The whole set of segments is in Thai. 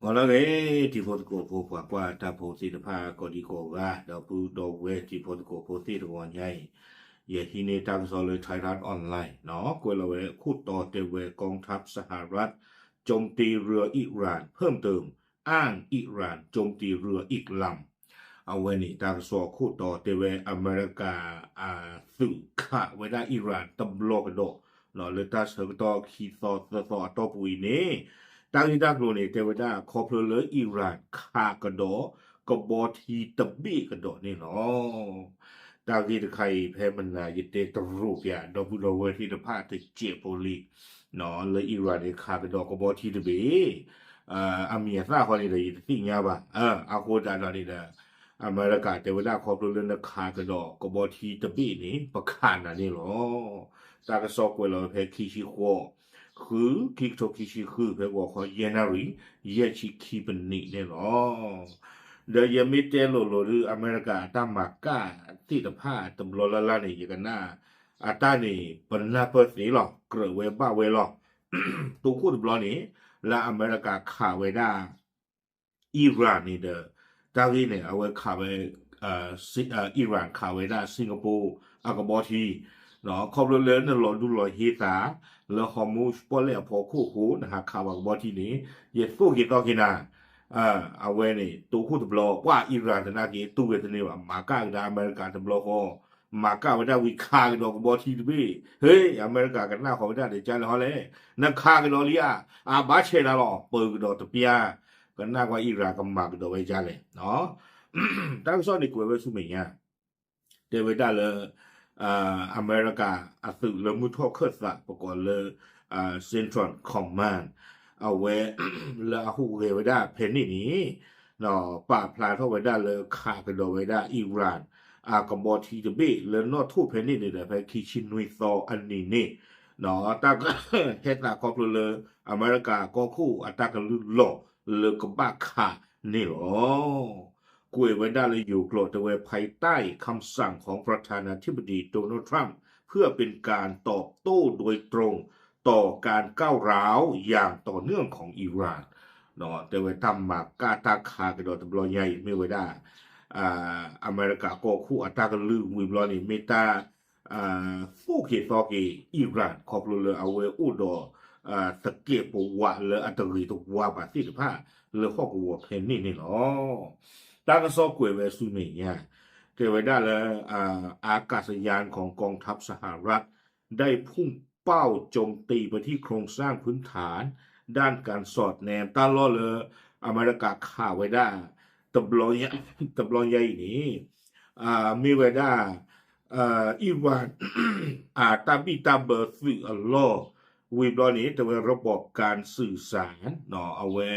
Olare ti fotko po kwa ta po si de pa ko di ko ga da pu do we ti fotko po si de wan yai ye hi ne ta so le thai rat online เนาะกวยละเวขุดต่อเตเวกองทัพสหรัฐโจมตีเรืออิหร่านเพิ่มเติมอ้างอิหร่านโจมตีเรืออีกลำเอาไว้นี่ตาสอขุดต่อเตเวอเมริกาสึคะเวลาอิหร่านตำโลกโดเนาะเลยตาเสกต่อขีซอต่อต่อปุยนี่ตั้งที่ดักโลนี่เทวดาคอเพลเลออิหร่านคากระโดกบอทีตะบีกระโดนี่เนาะตากีตะไคแพมันนายิเตตรูปยาดอบุโลเวที่ตะพาตะเจโปลีเนาะเลยอิหร่านคากระโดกบอทีตะบีอามียซาคอนี่เลยสิญาบะอาโคดาดอนี่นะอเมริกาเทวดาคอเพลเลอคากระโดกบอทีตะบีนี่ประคานน่ะนี่เนาะตากะซอกวยเราเพคิชิโคคือคิกโตคิชิคือเพว่าขอเยนารีเยชิคีปนิเนี่ยเนาะเดยมิเตโลโลหรืออเมริกาตามากาที่ตะพาตำรลละนี่กันน่าอาตานี่ปนนาเปสีหรอกเกรเวบ้าเวหรอกตูคูตบลอนี่และอเมริกาขาเวดาอิหร่านนี่เดตาวีเนี่ยเอาไว้ขาเวอิหร่านขาเวดาสิงคโปร์อากบอทีเนาะครอบเรือนๆรอดูรอเฮตาแล้วฮอมูสปอแล้วพอคู่ๆนะฮะข่าวบอทีนี้เยสู้กินก็กินนะเอาไว้นี่ตูคู่ตบลอว่าอิหร่านนะกีตูเวทนี่ว่ามากาดาอเมริกาตบลอก็มากาว่าได้วิคากันดอกบอทีบีเฮ้ยอเมริกากันหน้าของได้ได้ใจแล้วเลยนักคากันดอเลียบาเชลาลอเปิดดอกตะเปียกันหน้าว่าอิหร่านก็มากดอกไว้ใจเลยเนาะตั้งซ้อนนี่กวยไว้ซุมื้อเนี่ยเดวิดาเลยอเมริกาสึเลมุทอเคสะประกอบเลยCentral Command เอาไว้แล้วฮูเวดาเพนนี่นี้เนาะป่าพลาเท่าไว้ได้เลยคากันโดไว้ได้อิหร่านกบอทีจะบีแล้วนอทูเพนนี่นี่ไปคิชินุยซออันนี้นี่เนาะตาก็เฮ็ดละครอบเลยอเมริกาก็คู่อัตากันลุลอเลยก็บ้าขานี่หรอกวยไว้ได้เลยอยู่โกรธไว้ภายใต้คำสั่งของประธานาธิบดีโดนัลด์ทรัมป์เพื่อเป็นการตอบโต้โดยตรงต่อการก้าวร้าวอย่างต่อเนื่องของอิหร่านเนาะแต่ว่าทำมากาตาคากระโดดตบลอใหญ่ไม่ไว้ได้อเมริกาก็คู่อัตากลือวิบลอนี่เมตาฟูเกตอเกอิหร่านขอบลเอาไว้อุดอสเกปวะเลอัตรีตวะบาสิ15เลข้อกวัวเพนนี่เนาะตากซอกวยเวซุเมียเทวดาและอากาศยานของกองทัพสหรัฐได้พุ่งเป้าโจมตีไปที่โครงสร้างพื้นฐานด้านการสอดแนมตลอดเลยอเมริกาข่าวไว้ได้ตบลอยใหญ่นี้มีไว้ได้อิหร่านตาบิตาเบอร์ฟิอัลลอฮ์วิบลอนี้แต่ว่าระบบการสื่อสารเนาะเอาไว้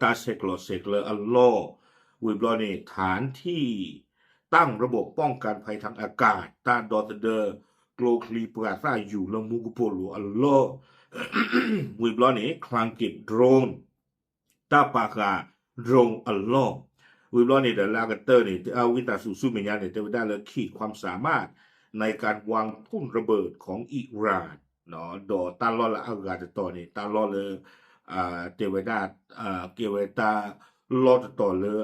ตาเซกลอัลลอฮ์วิบลอนี้ฐานที่ตั้งระบบป้องกันภัยทางอากาศตาดอตเดอร์โกลคลีปราซาอยู่ละมุกโปโลอัลลอฮ์วิบลอนี้คลังกิดโดรนตาปากาโดรนอัลลอฮ์วิบลอนี้เดลากเตอร์นี่เอาวิตาสุเมียนี่จะได้เลยขีดความสามารถในการวางทุ่นระเบิดของอิหร่านเนาะดอตลอดละอากาศตอนนี้ตลอดเลยเทวดาเกเวตาลอดต่อเลย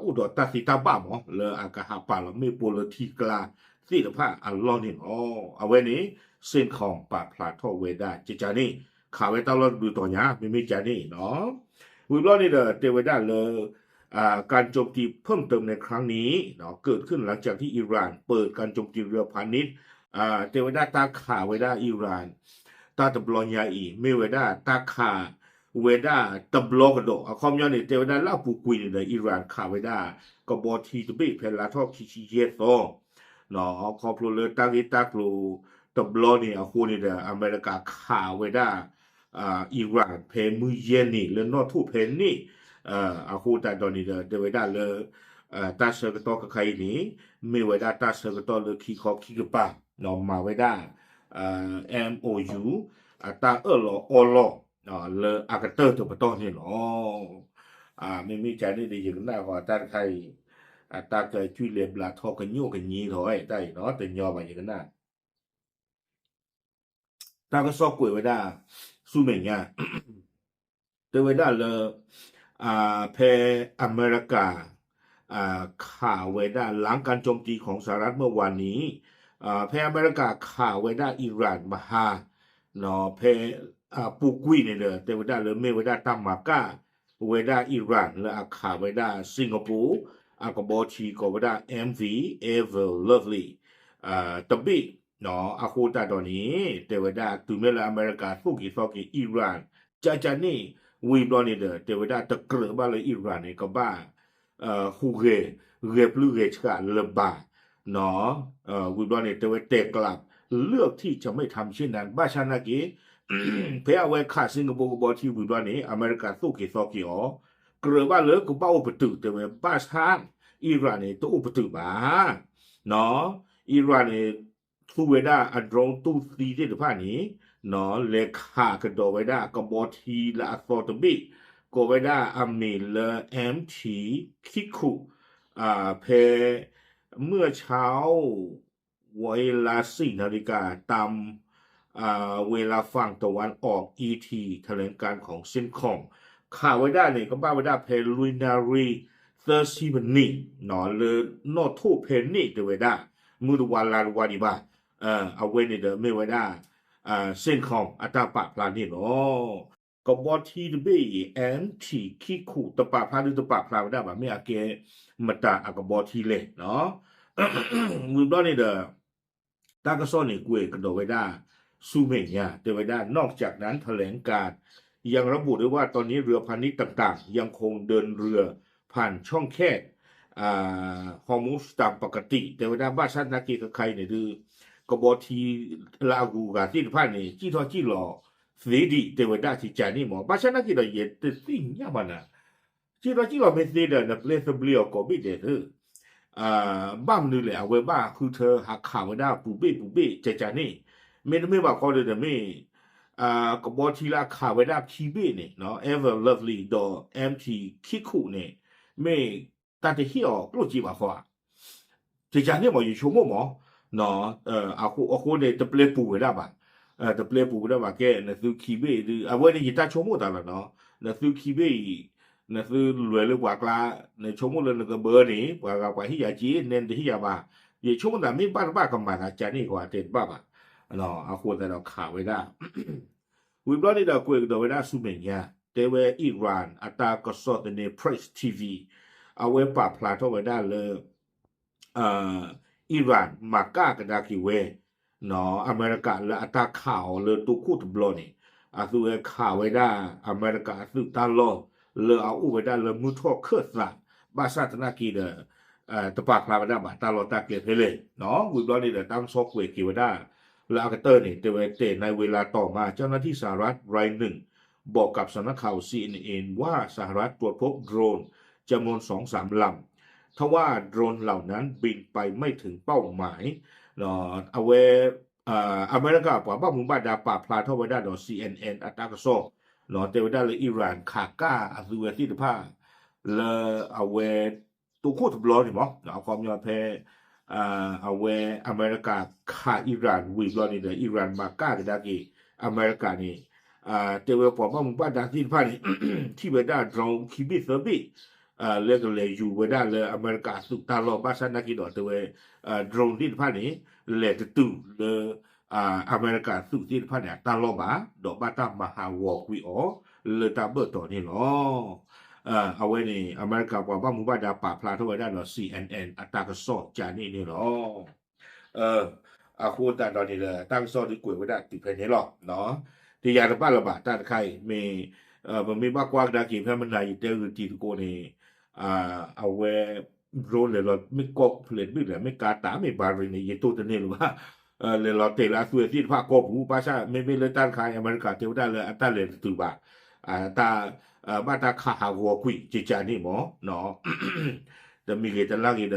อุดตาสิตาบ้าหมอเลยอากาหาปาลมีโปลทีกลาสิตภาอัลลอฮ์นี่เอาไว้นี้เส้นของปาพลาทอเวดาจิจานี่ข่าวไว้ตลอดดูต่อหยามีจานี่เนาะวิบลอนี่เทวดาเลยการโจมตีเพิ่มเติมในครั้งนี้เนาะเกิดขึ้นหลังจากที่อิหร่านเปิดการโจมตีเรือพาณิชย์เทวดาตาขาไว้ได้อิหร่านตาตบลอยาอีเมเวดาตาขาเวดาตบลอกดคอมยอนี่เทวดาลาปูกุยในอิหร่านขาไว้ได้ก็บอทีตบิเพลาทอคิชิเยโตเนาะคอพลเลตากิตากลูตบลอนี่คูนี่อเมริกาขาไว้ได้อิหร่านเพมือเยนี่และนอทูเพนนี่คูตาดอนี่เทวดาเลตาเซกตอกะไคนี่เมเวดาตาเซกตอเลคีคอคิกปาเนาะมาไว้ได้MOU ตาอลเลอากาเตอร์ตัวปะตอนี่เนาะมีใจนี่ดีอย่างนั้นว่าตาไคตาเกยจุยเลบลาทอกันโยกันยีถอยได้เนาะแต่ยอมาอย่างนั้นตาก็ซอกกวยไว้ได้สู้เมง แต่เวลาเลยแพอเมริกาข่าวไว้ได้หลังการโจมตีของสหรัฐเมื่อวานนี้แพอเมริกาข่าวไว้ได้อิหร่านมาหาเนาะแพปูกุยเนี่ยแต่เวลาเลยไม่ไว้ได้ตามมากาไว้ได้อิหร่านและข่าวไว้ได้สิงคโปร์ก็บ่ทีก็ไว้ได้ MV Ever Lovely ตะบิเนาะโคตาตอนนี้แต่ว่าได้ตุเมลอเมริกาสู้กี่ซอกอิหร่านจานี่วีบลอนี่แต่ว่าได้ตะเกลือบาเลยอิหร่านนี่ก็บ้าฮูเรปลูเรชกาลบาเนาะวีบลอนี่แต่ว่าเตกลับเลือกที่จะไม่ทำเช่นนั้นบ้าชานากีเพอเวค่าสิงคโปร์ก็บ่ที่วีบลอนี่อเมริกาสู้กี่ซอกกี่เกลือบาเลยก็บ่อุปตุแต่ว่าบ้าชาอิหร่านนี่ตัวอุปตุบาเนาะอิหร่านนี่ทูเวดาอันดรงตู้ซีเดผ่านี้เนาะเลขาก็ดอไว้ได้ก็บ่ทีละอักษรตบิก็ไว้ได้อเมลเอ็มทีคิคุเพเมื่อเช้าเวลา 4 นาฬิกาตามเวลาฝั่งตะวันออก ET แถลงการของเซนคอมข่าวไว้ได้นี่ก็บ้าไว้ได้เพลุนารี30 นี่เนาะเลนอทูเพนี่ตะไว้ได้มือวาลาวาดิบาเอาไว้นี่ไม่ไว้ได้เส้นของอัตราปะพลานี่เนาะก็บ่ทีดเบแอนทีคิคุตะปะพลาหรือตะปะพลาได้บ่ไม่อาเกมตาก็บ่ทีเลยเนาะมือบ่นี่ตากะซ้อนี่กวยก็ดไว้ได้ซูเมญาแต่ไว้ได้นอกจากนั้นแถลงการยังระบุด้วยว่าตอนนี้เรือพาณิชย์ต่างๆยังคงเดินเรือผ่านช่องแคบฮอร์มุสตามปกติแต่ว่าบ้านชันนากีกับใครเนี่ยคือก็บ่ทีลากูกาที่ผ่านนี่จี้ทอจี้หลอเสดีแต่ว่าได้ที่จานี่หมอบ้านชันนากีเราเย็ดแต่สิ่งยามันน่ะจี้ทอจี้หลอเมเซเดนะเลสเบลียก็บิเดบ้ามนี่แหละเว้บ้าคือเธอหักข่าวได้ปูเป้จานี่ไม่ว่าเขาเลยไม่ก็บ่ทีละข่าวไว้ได้คีเบ้นี่เนาะ Ever Lovely ดอ MT คิคุนี่ไม่但是迄个路基话话这家呢嘛有什么嘛喏ako ne te ple pu da ba te ple pu da ba ke na su ki be awe ni ta chomo da la no na su ki be na su lue le wa kla na chomo le ga be ni wa ga hi ya ji ne de hi ya ba ye chomo da mi ba ka ma da ja ni kwa te ba ba no ako da no kha we da we brought it up quick da we da su men ya they were Iran ata ko so the Press TVเอาไว้ปรับพลาดเท่าไว้ได้เลยอิหร่านมากากดากิเวเนาะอเมริกาและอัตราข่าวเลยตุคุตบลอนี่สุเอข่าวไว้ได้อเมริกาสุตาลอเลยเอาอุไว้ได้เลยมุทอเคสละบาซาตนากีตะปากพลาดได้บาตาลอตาเกลียดให้เลยเนาะวิบลอนี่ตั้งซอกเวกิไว้ได้และอักเตอร์นี่แต่ในเวลาต่อมาเจ้าหน้าที่สหรัฐรายหนึ่งบอกกับสำนักข่าว CNN ว่าสหรัฐตรวจพบโดรนจำนวน 2-3 ลำทว่าโดรนเหล่านั้นบินไปไม่ถึงเป้าหมายเอาไว้อเมริกาปว่าบ้ามุมบาดาปาพลาทว่าได้ดอ CNN อัตากซอเตวได้เลยอิหร่านขาก้าอสุเวติภาเลเอาไว้ตุคุตบลอนี่หมอเอาความยอดแพ้เอาไว้อเมริกาขาอิหร่านวิบลอนี่อิหร่านมาก้าดากีอเมริกานี่เตวปว่าบ้ามุมบาดาที่ภานี่ที่เวดาโดรนคิบิเซบิเลือกเลยอยู่ไว้ได้เลยอเมริกาสุตาลอบาซันนากิดอตัวโดรนที่ผ่านนี้เลยตู่เลยอเมริกาสุที่ผ่านเนี่ยตาลอบาดอกบาตามหาวอกวิออเลยตาเบิดต่อนี่เนาะเอาไว้นี่อเมริกาว่าบ้ามุบาดาป่าพลาทไว้ได้เนาะ CNN อัตราก็สอดจานี่เนาะคูตาตอนนี้เลยตั้งซอดที่กวยไว้ได้ติดภายในหรอกเนาะที่ยาระบาดระบาดต้านไข้มันมีมากกว่าดากิเพมันนายเตอร์ที่โกนี่เอาไว้โรนเลยเราไม่กอกเพลนไม่เหลือไม่กาตาไม่บารินี่ยตัวนี้หรือว่าเลยเราเตลาสวยที่ภาคกอบหูภาษาไม่เลยต้านคายอเมริกาเทวได้เลยอัตราเลยตือบาตาบ้าตาขาหาวคุยจิจานี่หมอเนาะแต่มีเหตุลักษณ์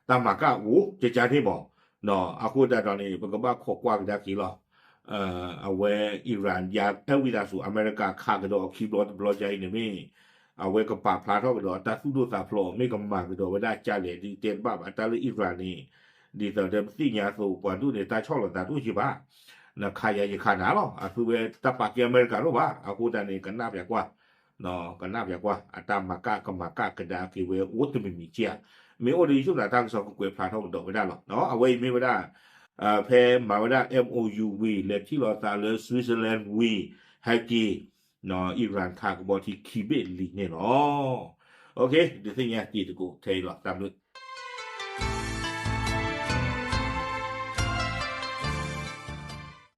ตามากะหูจิจานี่หมอเนาะอาคูดาตอนนี้มันก็บ้าขอกว้างดากี่หรอเอาไว้อิหร่านอยากเอวิดาสู่อเมริกาคากระดอคีบลอดบลอใจนี่มีเอาไว้กับปาพลาทอกระดอตาสุโดตาพลอไม่กำมากระดอไว้ได้จาเลยดีเตียนบ้าตาลอิหร่านนี่ดีแต่เดิมสิญาสู่กว่าดูในตาช่อหลตาดูสิบ้านะใครอยากขานาหรอคือเวตาปากอเมริกาหรอวะอากูตานี่กันนับอย่างกว่า เนาะก็นับอยากว่าอาตามมากะก็มากะกระดากิเวอุตมิมีเจียมีโอดีชุบหน้าทางสองก็กวยพลาทองดอกไม่ได้หรอกเนาะเอาไว้ไม่ได้เพมาว่า MOUV และที่รอตาเลสวิตเซอร์แลนด์วีไฮกีเนาะอิหร่านคาก็บ่ที่คิเบลีเนี่ยเนาะโอเคเดี๋ยวสิเนี่ยจีตะกูเทหรอกตามด้วย